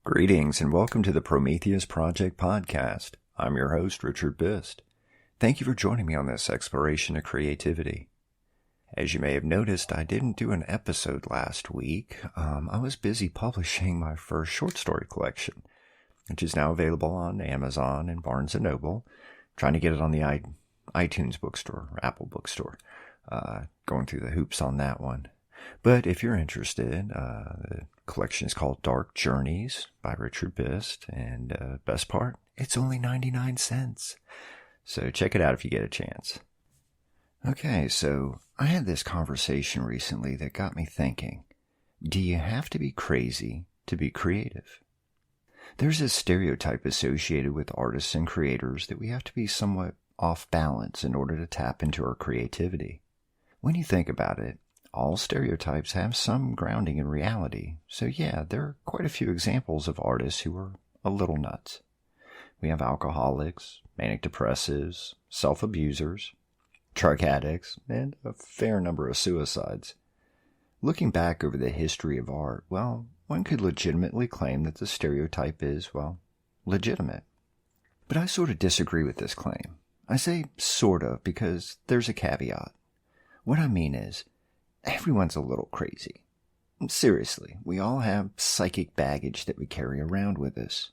Greetings and welcome to the Prometheus Project podcast. I'm your host, Richard Bist. Thank you for joining me on this exploration of creativity. As you may have noticed, I didn't do an episode last week. I was busy publishing my first short story collection, which is now available on Amazon and Barnes & Noble. Trying to get it on the iTunes bookstore, or Apple bookstore. Going through the hoops on that one. But if you're interested, the collection is called Dark Journeys by Richard Bist, and best part, it's only 99 cents. So check it out if you get a chance. Okay, so I had this conversation recently that got me thinking. Do you have to be crazy to be creative? There's a stereotype associated with artists and creators that we have to be somewhat off balance in order to tap into our creativity. When you think about it, all stereotypes have some grounding in reality, so yeah, there are quite a few examples of artists who are a little nuts. We have alcoholics, manic depressives, self-abusers, drug addicts, and a fair number of suicides. Looking back over the history of art, well, one could legitimately claim that the stereotype is, well, legitimate. But I sort of disagree with this claim. I say sort of because there's a caveat. What I mean is, everyone's a little crazy. Seriously, we all have psychic baggage that we carry around with us.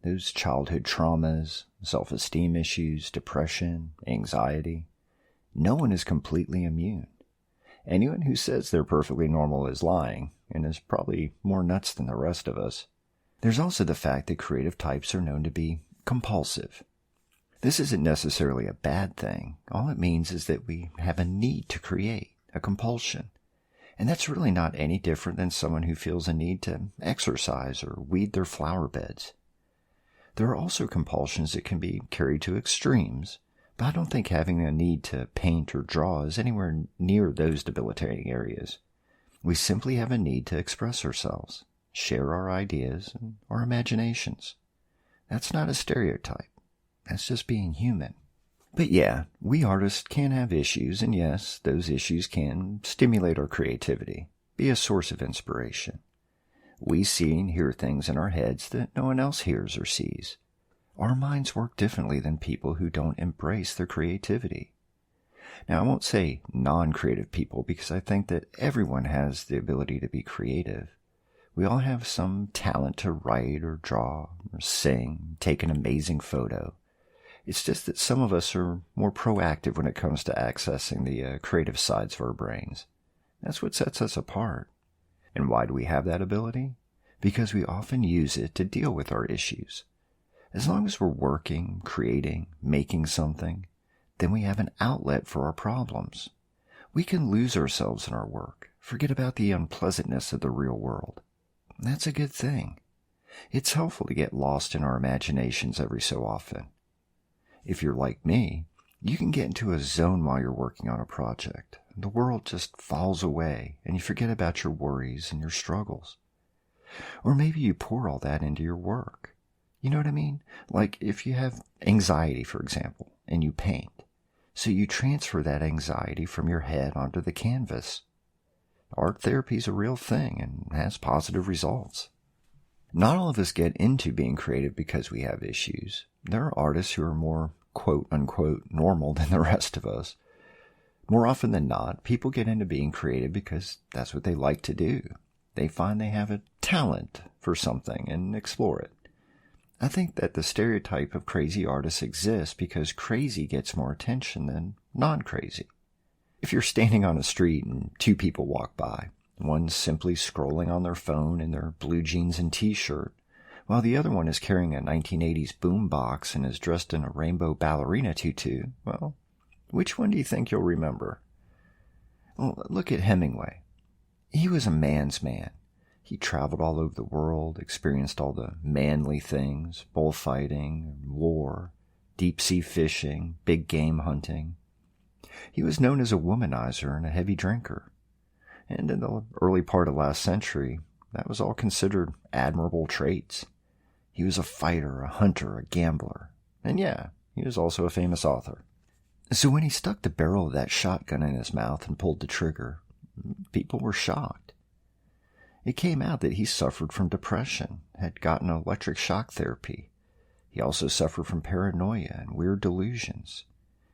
Those childhood traumas, self-esteem issues, depression, anxiety. No one is completely immune. Anyone who says they're perfectly normal is lying, and is probably more nuts than the rest of us. There's also the fact that creative types are known to be compulsive. This isn't necessarily a bad thing. All it means is that we have a need to create. A compulsion. And that's really not any different than someone who feels a need to exercise or weed their flower beds. There are also compulsions that can be carried to extremes, but I don't think having a need to paint or draw is anywhere near those debilitating areas. We simply have a need to express ourselves, share our ideas and our imaginations. That's not a stereotype. That's just being human. But yeah, we artists can have issues, and yes, those issues can stimulate our creativity, be a source of inspiration. We see and hear things in our heads that no one else hears or sees. Our minds work differently than people who don't embrace their creativity. Now, I won't say non-creative people because I think that everyone has the ability to be creative. We all have some talent to write or draw or sing, take an amazing photo. It's just that some of us are more proactive when it comes to accessing the creative sides of our brains. That's what sets us apart. And why do we have that ability? Because we often use it to deal with our issues. As long as we're working, creating, making something, then we have an outlet for our problems. We can lose ourselves in our work, forget about the unpleasantness of the real world. That's a good thing. It's helpful to get lost in our imaginations every so often. If you're like me, you can get into a zone while you're working on a project. The world just falls away, and you forget about your worries and your struggles. Or maybe you pour all that into your work. You know what I mean? Like if you have anxiety, for example, and you paint. So you transfer that anxiety from your head onto the canvas. Art therapy is a real thing and has positive results. Not all of us get into being creative because we have issues. There are artists who are more quote-unquote normal than the rest of us. More often than not, people get into being creative because that's what they like to do. They find they have a talent for something and explore it. I think that the stereotype of crazy artists exists because crazy gets more attention than non-crazy. If you're standing on a street and two people walk by, one's simply scrolling on their phone in their blue jeans and t-shirt, while the other one is carrying a 1980s boombox and is dressed in a rainbow ballerina tutu, well, which one do you think you'll remember? Well, look at Hemingway. He was a man's man. He traveled all over the world, experienced all the manly things, bullfighting, war, deep-sea fishing, big game hunting. He was known as a womanizer and a heavy drinker. And in the early part of last century, that was all considered admirable traits. He was a fighter, a hunter, a gambler. And yeah, he was also a famous author. So when he stuck the barrel of that shotgun in his mouth and pulled the trigger, people were shocked. It came out that he suffered from depression, had gotten electric shock therapy. He also suffered from paranoia and weird delusions.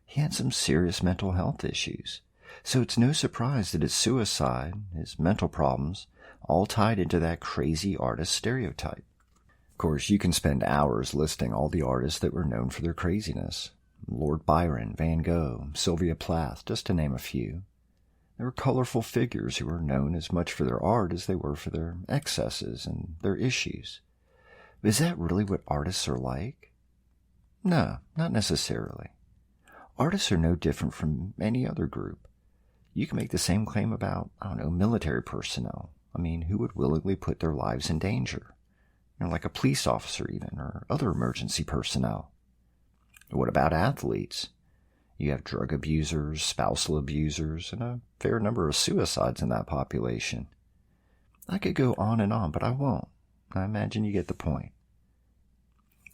He had some serious mental health issues, so it's no surprise that his suicide, his mental problems, all tied into that crazy artist stereotype. Of course, you can spend hours listing all the artists that were known for their craziness. Lord Byron, Van Gogh, Sylvia Plath, just to name a few. They were colorful figures who were known as much for their art as they were for their excesses and their issues. But is that really what artists are like? No, not necessarily. Artists are no different from any other group. You can make the same claim about, military personnel. Who would willingly put their lives in danger? Like a police officer even, or other emergency personnel. What about athletes? You have drug abusers, spousal abusers, and a fair number of suicides in that population. I could go on, but I won't. I imagine you get the point.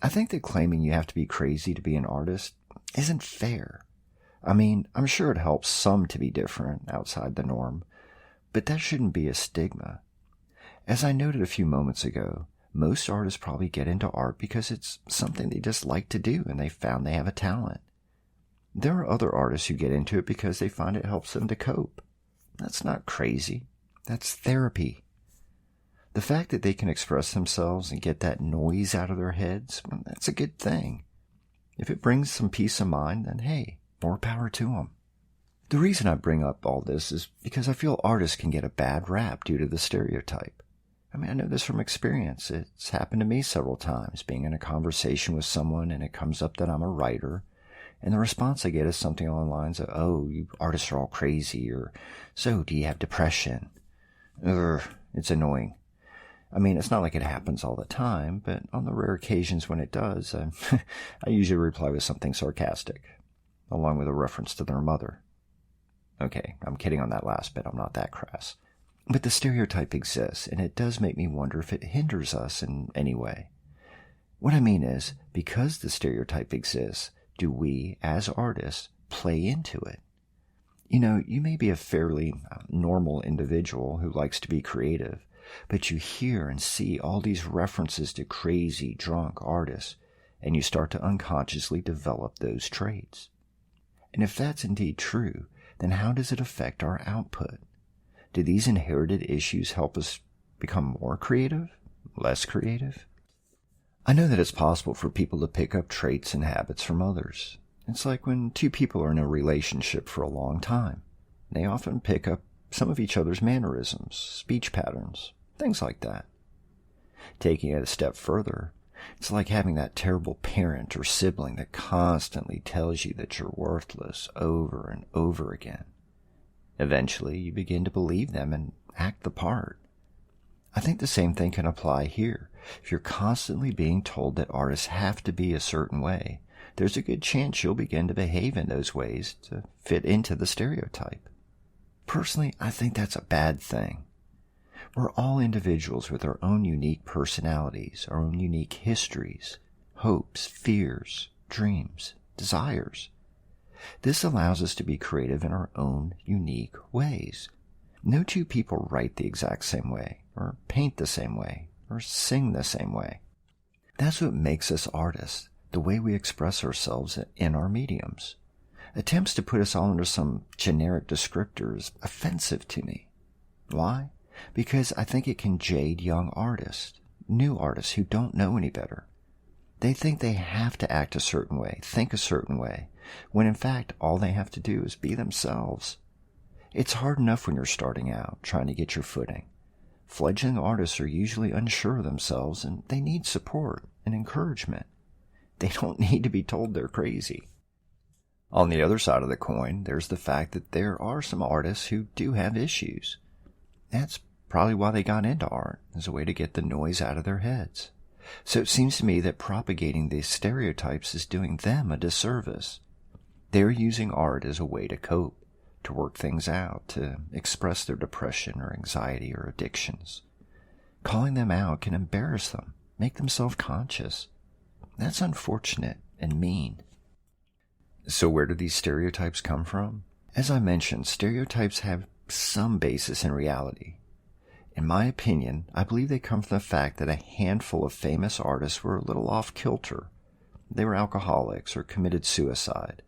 I think that claiming you have to be crazy to be an artist isn't fair. I'm sure it helps some to be different, outside the norm, but that shouldn't be a stigma. As I noted a few moments ago, most artists probably get into art because it's something they just like to do and they found they have a talent. There are other artists who get into it because they find it helps them to cope. That's not crazy. That's therapy. The fact that they can express themselves and get that noise out of their heads, that's a good thing. If it brings some peace of mind, then hey, more power to them. The reason I bring up all this is because I feel artists can get a bad rap due to the stereotype. I know this from experience. It's happened to me several times, being in a conversation with someone and it comes up that I'm a writer, and the response I get is something along the lines of, "Oh, you artists are all crazy," or, "So, do you have depression?" It's annoying. It's not like it happens all the time, but on the rare occasions when it does, I usually reply with something sarcastic, along with a reference to their mother. Okay, I'm kidding on that last bit. I'm not that crass. But the stereotype exists, and it does make me wonder if it hinders us in any way. What I mean is, because the stereotype exists, do we, as artists, play into it? You may be a fairly normal individual who likes to be creative, but you hear and see all these references to crazy, drunk artists, and you start to unconsciously develop those traits. And if that's indeed true, then how does it affect our output? Do these inherited issues help us become more creative? Less creative? I know that it's possible for people to pick up traits and habits from others. It's like when two people are in a relationship for a long time. They often pick up some of each other's mannerisms, speech patterns, things like that. Taking it a step further, it's like having that terrible parent or sibling that constantly tells you that you're worthless over and over again. Eventually, you begin to believe them and act the part. I think the same thing can apply here. If you're constantly being told that artists have to be a certain way, there's a good chance you'll begin to behave in those ways to fit into the stereotype. Personally, I think that's a bad thing. We're all individuals with our own unique personalities, our own unique histories, hopes, fears, dreams, desires. This allows us to be creative in our own unique ways. No two people write the exact same way, or paint the same way, or sing the same way. That's what makes us artists, the way we express ourselves in our mediums. Attempts to put us all under some generic descriptor is offensive to me. Why? Because I think it can jade young artists, new artists who don't know any better. They think they have to act a certain way, think a certain way, when in fact all they have to do is be themselves. It's hard enough when you're starting out, trying to get your footing. Fledgling artists are usually unsure of themselves and they need support and encouragement. They don't need to be told they're crazy. On the other side of the coin, there's the fact that there are some artists who do have issues. That's probably why they got into art, as a way to get the noise out of their heads. So it seems to me that propagating these stereotypes is doing them a disservice. They're using art as a way to cope, to work things out, to express their depression or anxiety or addictions. Calling them out can embarrass them, make them self-conscious. That's unfortunate and mean. So where do these stereotypes come from? As I mentioned, stereotypes have some basis in reality. In my opinion, I believe they come from the fact that a handful of famous artists were a little off kilter. They were alcoholics or committed suicide.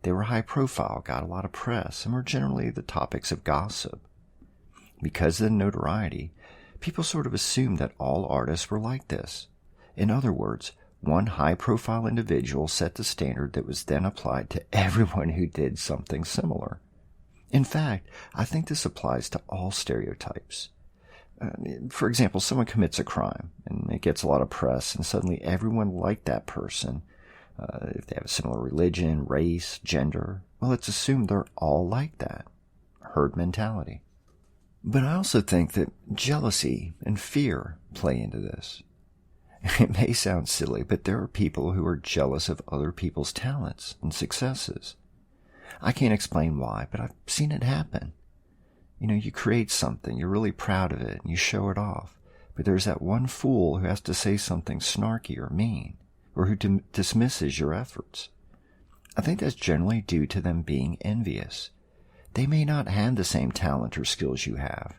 They were high profile, got a lot of press, and were generally the topics of gossip. Because of the notoriety, people sort of assumed that all artists were like this. In other words, one high-profile individual set the standard that was then applied to everyone who did something similar. In fact, I think this applies to all stereotypes. For example, someone commits a crime, and it gets a lot of press, and suddenly everyone liked that person. If they have a similar religion, race, gender, well, it's assumed they're all like that. Herd mentality. But I also think that jealousy and fear play into this. It may sound silly, but there are people who are jealous of other people's talents and successes. I can't explain why, but I've seen it happen. You create something, you're really proud of it, and you show it off. But there's that one fool who has to say something snarky or mean, or who dismisses your efforts. I think that's generally due to them being envious. They may not have the same talent or skills you have,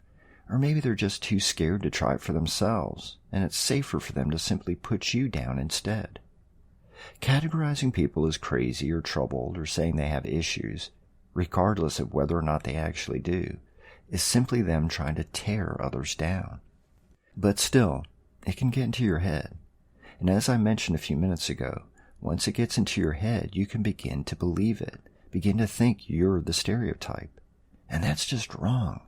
or maybe they're just too scared to try it for themselves, and it's safer for them to simply put you down instead. Categorizing people as crazy or troubled or saying they have issues, regardless of whether or not they actually do, is simply them trying to tear others down. But still, it can get into your head. And as I mentioned a few minutes ago, once it gets into your head, you can begin to believe it, begin to think you're the stereotype. And that's just wrong.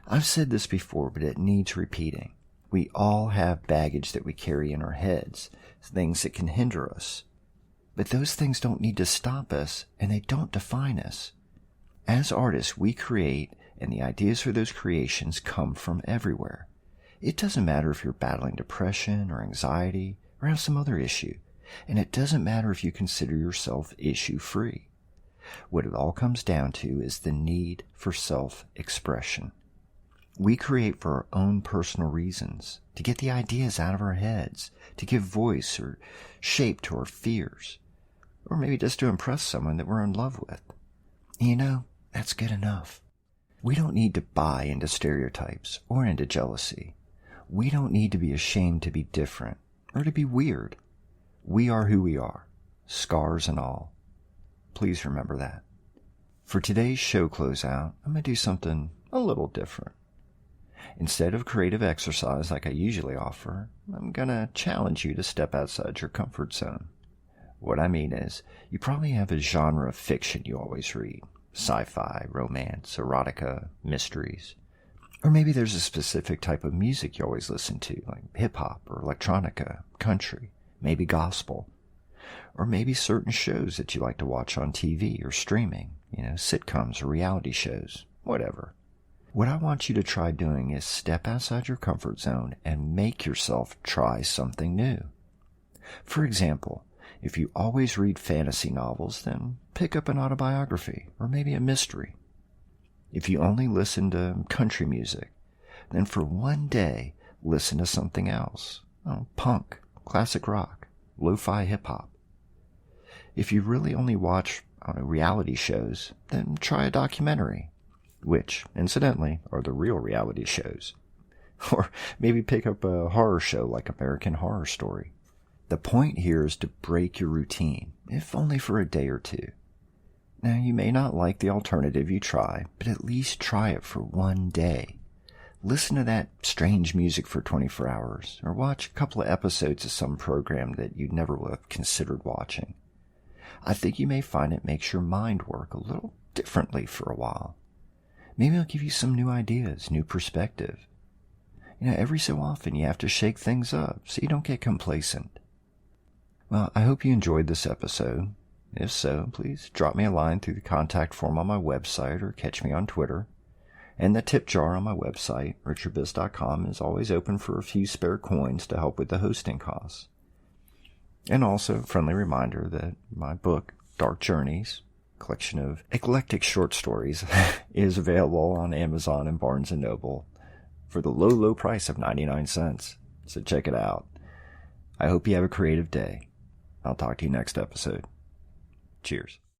I've said this before, but it needs repeating. We all have baggage that we carry in our heads, things that can hinder us. But those things don't need to stop us, and they don't define us. As artists, we create, and the ideas for those creations come from everywhere. It doesn't matter if you're battling depression or anxiety or have some other issue, and it doesn't matter if you consider yourself issue-free. What it all comes down to is the need for self-expression. We create for our own personal reasons, to get the ideas out of our heads, to give voice or shape to our fears, or maybe just to impress someone that we're in love with. That's good enough. We don't need to buy into stereotypes or into jealousy. We don't need to be ashamed to be different or to be weird. We are who we are, scars and all. Please remember that. For today's show closeout, I'm going to do something a little different. Instead of creative exercise like I usually offer, I'm going to challenge you to step outside your comfort zone. What I mean is, you probably have a genre of fiction you always read. Sci-fi, romance, erotica, mysteries. Or maybe there's a specific type of music you always listen to, like hip-hop or electronica, country, maybe gospel. Or maybe certain shows that you like to watch on TV or streaming, sitcoms or reality shows, whatever. What I want you to try doing is step outside your comfort zone and make yourself try something new. For example, if you always read fantasy novels, then pick up an autobiography or maybe a mystery. If you only listen to country music, then for one day, listen to something else. Punk, classic rock, lo-fi hip-hop. If you really only watch reality shows, then try a documentary, which, incidentally, are the real reality shows. Or maybe pick up a horror show like American Horror Story. The point here is to break your routine, if only for a day or two. Now, you may not like the alternative you try, but at least try it for one day. Listen to that strange music for 24 hours, or watch a couple of episodes of some program that you never would have considered watching. I think you may find it makes your mind work a little differently for a while. Maybe it'll give you some new ideas, new perspective. Every so often you have to shake things up so you don't get complacent. Well, I hope you enjoyed this episode. If so, please drop me a line through the contact form on my website or catch me on Twitter. And the tip jar on my website, richardbist.com, is always open for a few spare coins to help with the hosting costs. And also, a friendly reminder that my book, Dark Journeys, a collection of eclectic short stories, is available on Amazon and Barnes & Noble for the low, low price of 99 cents. So check it out. I hope you have a creative day. I'll talk to you next episode. Cheers.